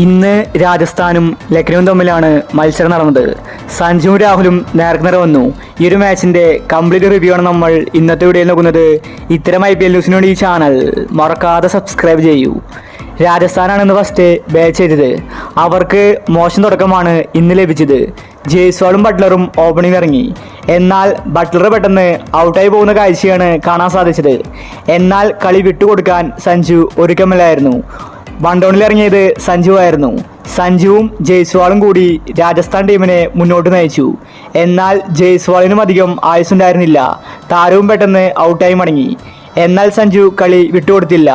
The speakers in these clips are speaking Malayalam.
ഇന്ന് രാജസ്ഥാനും ലക്നൌവും തമ്മിലാണ് മത്സരം നടന്നത്. സഞ്ജുവും രാഹുലും നേർക്കുനേരെ വന്നു. ഈ ഒരു മാച്ചിന്റെ കംപ്ലീറ്റ് റിവ്യൂ ആണ് നമ്മൾ ഇന്നത്തെ വീഡിയോയിൽ നോക്കുന്നത്. ഇത്തരം IPL ന്യൂസിന് വേണ്ടി ഈ ചാനൽ മറക്കാതെ സബ്സ്ക്രൈബ് ചെയ്യൂ. രാജസ്ഥാനാണ് ഇന്ന് ഫസ്റ്റ് ബാറ്റ് ചെയ്തത്. അവർക്ക് മോശം തുടക്കമാണ് ഇന്ന് ലഭിച്ചത്. ജയ്സ്വാളും ബട്ട്ലറും ഓപ്പണിംഗ് ഇറങ്ങി. എന്നാൽ ബട്ട്ലർ പെട്ടെന്ന് ഔട്ടായി പോകുന്ന കാഴ്ചയാണ് കാണാൻ സാധിച്ചത്. എന്നാൽ കളി വിട്ടുകൊടുക്കാൻ സഞ്ജു ഒരുക്കമില്ലായിരുന്നു. വൺ ഡൗണിൽ ഇറങ്ങിയത് സഞ്ജു ആയിരുന്നു. സഞ്ജുവും ജയ്സ്വാളും കൂടി രാജസ്ഥാൻ ടീമിനെ മുന്നോട്ട് നയിച്ചു. എന്നാൽ ജയ്സ്വാളിനും അധികം ആയുസ്സുണ്ടായിരുന്നില്ല. താരവും പെട്ടെന്ന് ഔട്ടായി മടങ്ങി. എന്നാൽ സഞ്ജു കളി വിട്ടുകൊടുത്തില്ല.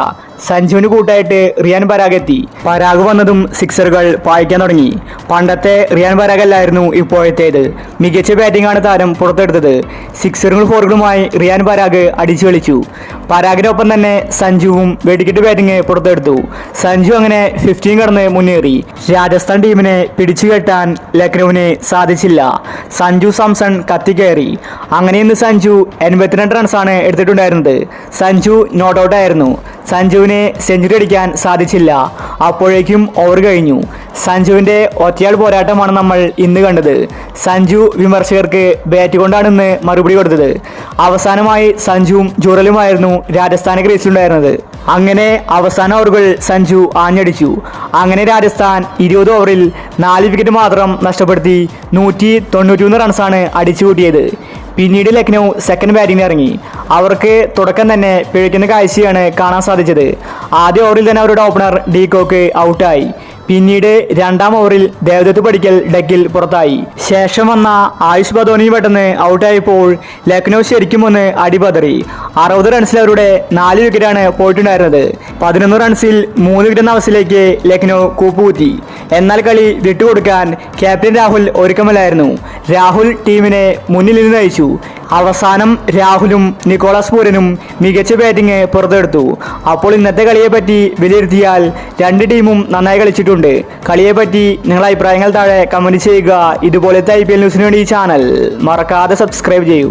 സഞ്ജുവിന് കൂട്ടായിട്ട് റിയാൻ പരാഗ് എത്തി. പരാഗ് വന്നതും സിക്സറുകൾ പായിക്കാൻ തുടങ്ങി. പണ്ടത്തെ റിയാൻ പരാഗ് അല്ലായിരുന്നു ഇപ്പോഴത്തേത്. മികച്ച ബാറ്റിംഗ് ആണ് താരം പുറത്തെടുത്തത്. സിക്സറുകൾ ഫോറുകളുമായി റിയാൻ പരാഗ് അടിച്ചു കളിച്ചു. പരാഗിനൊപ്പം തന്നെ സഞ്ജുവും വെടിക്കെട്ട് ബാറ്റിംഗ് പുറത്തെടുത്തു. സഞ്ജു അങ്ങനെ 15 കടന്ന് മുന്നേറി. രാജസ്ഥാൻ ടീമിനെ പിടിച്ചു കെട്ടാൻ ലക്നൌവിന് സാധിച്ചില്ല. സഞ്ജു സാംസൺ കത്തിക്കയറി. അങ്ങനെ ഇന്ന് സഞ്ജു 82 റൺസാണ് എടുത്തിട്ടുണ്ടായിരുന്നത്. സഞ്ജു നോട്ട് ഔട്ട് ആയിരുന്നു. സഞ്ജുവിന് സെഞ്ചുറി അടിക്കാൻ സാധിച്ചില്ല. അപ്പോഴേക്കും ഓവർ കഴിഞ്ഞു. സഞ്ജുവിൻ്റെ ഒറ്റയാൾ പോരാട്ടമാണ് നമ്മൾ ഇന്ന് കണ്ടത്. സഞ്ജു വിമർശകർക്ക് ബാറ്റ് കൊണ്ടാണ് ഇന്ന് മറുപടി കൊടുത്തത്. അവസാനമായി സഞ്ജുവും ജുറലുമായിരുന്നു രാജസ്ഥാന് ക്രീസിലുണ്ടായിരുന്നത്. അങ്ങനെ അവസാന ഓവറുകൾ സഞ്ജു ആഞ്ഞടിച്ചു. അങ്ങനെ രാജസ്ഥാൻ 20 ഓവറിൽ 4 വിക്കറ്റ് മാത്രം നഷ്ടപ്പെടുത്തി 191 റൺസാണ് അടിച്ചു കൂട്ടിയത്. പിന്നീട് ലക്നൗ സെക്കൻഡ് ബാറ്റിംഗിന് ഇറങ്ങി. അവർക്ക് തുടക്കം തന്നെ പിഴയ്ക്കുന്ന കാഴ്ചയാണ് കാണാൻ സാധിച്ചത്. ആദ്യ ഓവറിൽ തന്നെ അവരുടെ ഓപ്പണർ ഡി കോക്ക് ഔട്ടായി. പിന്നീട് രണ്ടാം ഓവറിൽ ദേവദത്ത് പടിക്കൽ ഡെക്കിൽ പുറത്തായി. ശേഷം വന്ന ആയുഷ് ബദോനി പെട്ടെന്ന് ഔട്ടായപ്പോൾ ലക്നൗ ശരിക്കും ഒന്ന് അടിപതറി. 60 റൺസിൽ അവരുടെ 4 വിക്കറ്റാണ് പോയിട്ടുണ്ടായിരുന്നത്. 11 റൺസിൽ 3 വിക്കറ്റ് എന്ന അവസ്ഥയിലേക്ക് ലക്നൗ കൂപ്പുകുത്തി. എന്നാൽ കളി വിട്ടുകൊടുക്കാൻ ക്യാപ്റ്റൻ രാഹുൽ ഒരുക്കമല്ലായിരുന്നു. രാഹുൽ ടീമിനെ മുന്നിൽ നിന്ന് നയിച്ചു. അവസാനം രാഹുലും നിക്കോളാസ് പൂരനും മികച്ച ബാറ്റിംഗ് പുറത്തെടുത്തു. അപ്പോൾ ഇന്നത്തെ കളിയെപ്പറ്റി വിലയിരുത്തിയാൽ രണ്ട് ടീമും നന്നായി കളിച്ചിട്ടുണ്ട്. കളിയെപ്പറ്റി നിങ്ങളുടെ അഭിപ്രായങ്ങൾ താഴെ കമൻറ്റ് ചെയ്യുക. ഇതുപോലത്തെ IPL ന്യൂസിന് വേണ്ടി ഈ ചാനൽ മറക്കാതെ സബ്സ്ക്രൈബ് ചെയ്യൂ.